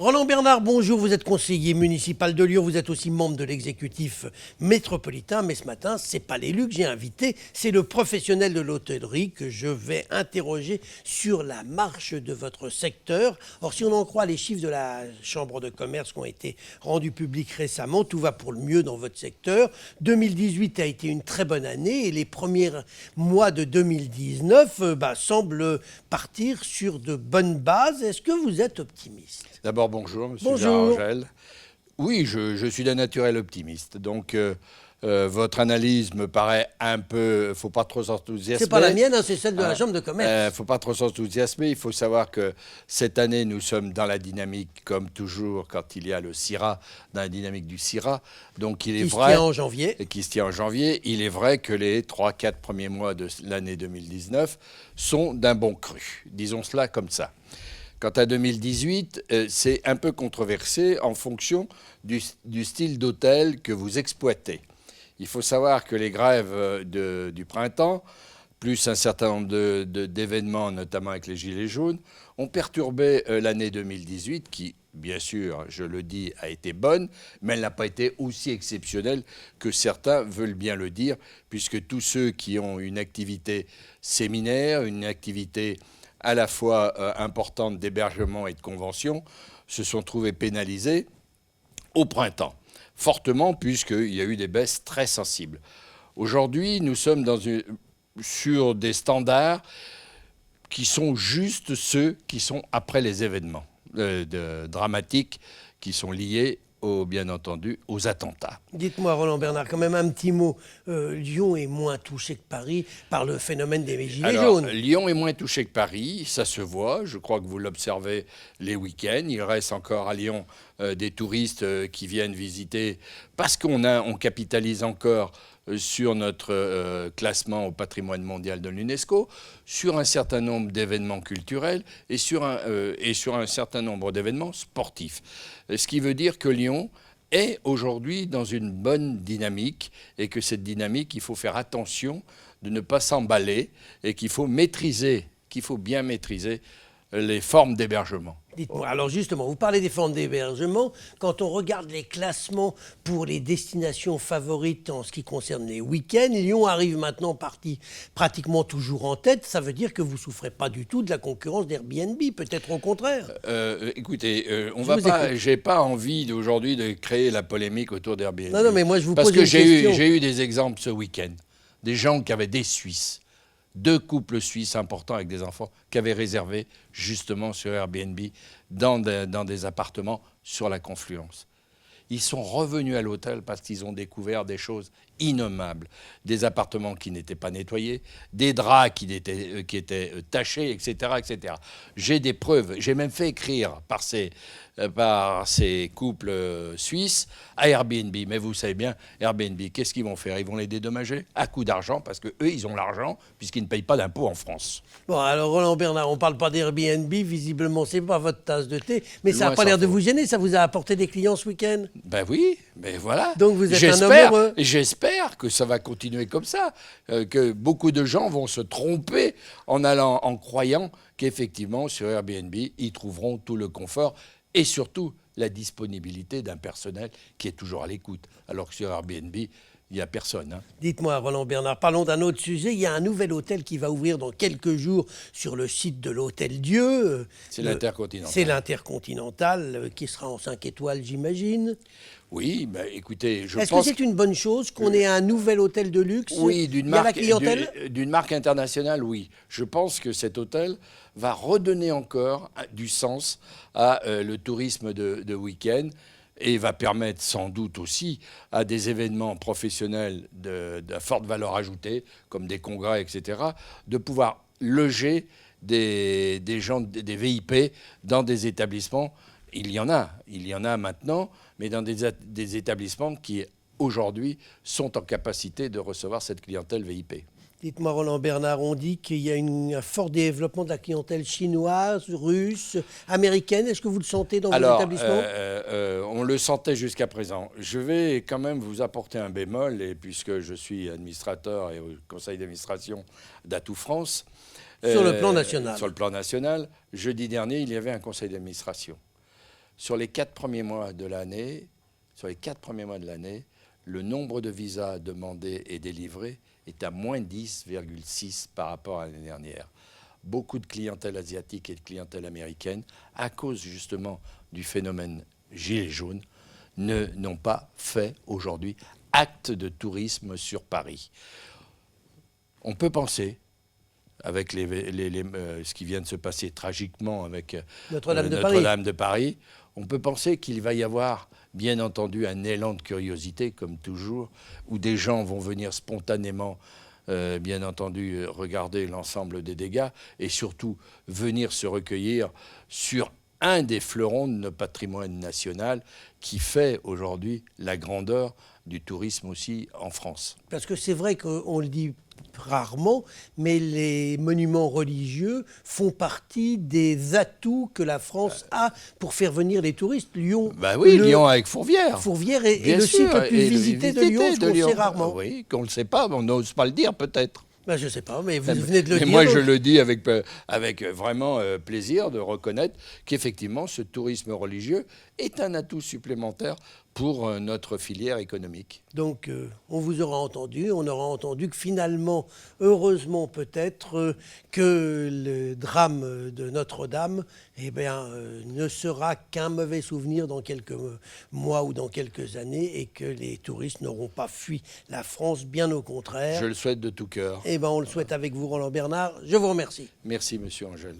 Roland Bernard, bonjour, vous êtes conseiller municipal de Lyon, vous êtes aussi membre de l'exécutif métropolitain, mais ce matin, c'est pas l'élu que j'ai invité, c'est le professionnel de l'hôtellerie que je vais interroger sur la marche de votre secteur. Or, si on en croit les chiffres de la Chambre de commerce qui ont été rendus publics récemment, tout va pour le mieux dans votre secteur. 2018 a été une très bonne année et les premiers mois de 2019 semblent partir sur de bonnes bases. Est-ce que vous êtes optimiste ? D'abord, bonjour, monsieur Bonjour. Gérard-Angèle. Oui, je suis d'un naturel optimiste. Donc, votre analyse me paraît un peu... faut pas trop s'enthousiasmer. C'est pas la mienne, c'est celle de la Chambre de commerce. Faut pas trop s'enthousiasmer. Il faut savoir que cette année, nous sommes dans la dynamique, comme toujours, quand il y a le CIRA, dans la dynamique du CIRA. Donc, il est vrai... Qui se tient en janvier. Qui se tient en janvier. Il est vrai que les 3-4 premiers mois de l'année 2019 sont d'un bon cru. Disons cela comme ça. Quant à 2018, c'est un peu controversé en fonction du style d'hôtel que vous exploitez. Il faut savoir que les grèves du printemps, plus un certain nombre d'événements, notamment avec les Gilets jaunes, ont perturbé l'année 2018 qui, bien sûr, je le dis, a été bonne, mais elle n'a pas été aussi exceptionnelle que certains veulent bien le dire, puisque tous ceux qui ont une activité séminaire, une activité à la fois importante d'hébergement et de convention, se sont trouvés pénalisés au printemps, fortement, puisqu'il y a eu des baisses très sensibles. Aujourd'hui, nous sommes sur des standards qui sont juste ceux qui sont après les événements dramatiques qui sont liés bien entendu, aux attentats. Dites-moi, Roland Bernard, quand même un petit mot. Lyon est moins touché que Paris par le phénomène des gilets jaunes. Lyon est moins touché que Paris, ça se voit. Je crois que vous l'observez les week-ends. Il reste encore à Lyon des touristes qui viennent visiter parce qu'on capitalise encore sur notre classement au patrimoine mondial de l'UNESCO, sur un certain nombre d'événements culturels et sur un certain nombre d'événements sportifs. Ce qui veut dire que Lyon est aujourd'hui dans une bonne dynamique et que cette dynamique, il faut faire attention de ne pas s'emballer et qu'il faut bien maîtriser les formes d'hébergement. Dites-moi, alors justement, vous parlez des formes d'hébergement. Quand on regarde les classements pour les destinations favorites en ce qui concerne les week-ends, Lyon arrive maintenant pratiquement toujours en tête. Ça veut dire que vous ne souffrez pas du tout de la concurrence d'Airbnb, peut-être au contraire. Écoutez, j'ai pas envie aujourd'hui de créer la polémique autour d'Airbnb. Non, mais moi je vous pose une question. Parce que j'ai eu des exemples ce week-end. Des gens qui avaient des Suisses. 2 couples suisses importants avec des enfants qui avaient réservé justement sur Airbnb dans des appartements sur la Confluence. Ils sont revenus à l'hôtel parce qu'ils ont découvert des choses innommables. Des appartements qui n'étaient pas nettoyés, des draps qui étaient tachés, etc., etc. J'ai des preuves. J'ai même fait écrire par ces couples suisses à Airbnb. Mais vous savez bien, Airbnb, qu'est-ce qu'ils vont faire? Ils vont les dédommager à coup d'argent parce qu'eux, ils ont l'argent puisqu'ils ne payent pas d'impôts en France. Bon, alors Roland Bernard, on ne parle pas d'Airbnb. Visiblement, ce n'est pas votre tasse de thé. Mais ça n'a Loin pas l'air de s'en faut. vous gêner. Ça vous a apporté des clients ce week-end? Ben oui, ben voilà. Donc vous êtes un homme heureux. J'espère que ça va continuer comme ça, que beaucoup de gens vont se tromper en croyant qu'effectivement sur Airbnb, ils trouveront tout le confort et surtout la disponibilité d'un personnel qui est toujours à l'écoute. Alors que sur Airbnb, il n'y a personne. Hein. Dites-moi, Roland Bernard, parlons d'un autre sujet. Il y a un nouvel hôtel qui va ouvrir dans quelques jours sur le site de l'Hôtel Dieu. C'est l'Intercontinental. C'est l'Intercontinental, qui sera en 5 étoiles, j'imagine. Oui, ben écoutez, je pense... Est-ce que c'est une bonne chose qu'on ait un nouvel hôtel de luxe? Oui, Il y a la clientèle d'une marque internationale, oui. Je pense que cet hôtel va redonner encore du sens à le tourisme de week-end et va permettre sans doute aussi à des événements professionnels de forte valeur ajoutée, comme des congrès, etc., de pouvoir loger des gens, des VIP dans des établissements. Il y en a maintenant, mais dans des établissements qui, aujourd'hui, sont en capacité de recevoir cette clientèle VIP. Dites-moi, Roland Bernard, on dit qu'il y a un fort développement de la clientèle chinoise, russe, américaine. Est-ce que vous le sentez dans vos établissements? On le sentait jusqu'à présent. Je vais quand même vous apporter un bémol, et puisque je suis administrateur et au conseil d'administration d'Atout France. Sur le plan national. Sur le plan national, jeudi dernier, il y avait un conseil d'administration. Sur les 4 premiers mois de l'année, le nombre de visas demandés et délivrés est à moins 10,6 par rapport à l'année dernière. Beaucoup de clientèle asiatique et de clientèle américaine, à cause justement du phénomène gilet jaune, n'ont pas fait aujourd'hui acte de tourisme sur Paris. On peut penser, avec ce qui vient de se passer tragiquement avec Notre-Dame de Paris, on peut penser qu'il va y avoir, bien entendu, un élan de curiosité, comme toujours, où des gens vont venir spontanément, bien entendu, regarder l'ensemble des dégâts et surtout venir se recueillir sur un des fleurons de notre patrimoine national qui fait aujourd'hui la grandeur du tourisme aussi en France. Parce que c'est vrai qu'on le dit rarement, mais les monuments religieux font partie des atouts que la France a pour faire venir les touristes. Lyon, Lyon avec Fourvière. Fourvière est le site le plus visité de Lyon, qu'on le sait rarement. Oui, qu'on ne le sait pas, mais on n'ose pas le dire peut-être. Je ne sais pas, mais vous venez de le dire. Moi, je le dis avec vraiment plaisir de reconnaître qu'effectivement, ce tourisme religieux est un atout supplémentaire pour notre filière économique. Donc, on vous aura entendu, on aura entendu que finalement, heureusement peut-être, que le drame de Notre-Dame ne sera qu'un mauvais souvenir dans quelques mois ou dans quelques années et que les touristes n'auront pas fui la France, bien au contraire. Je le souhaite de tout cœur. On le souhaite avec vous, Roland Bernard. Je vous remercie. Merci, monsieur Angèle.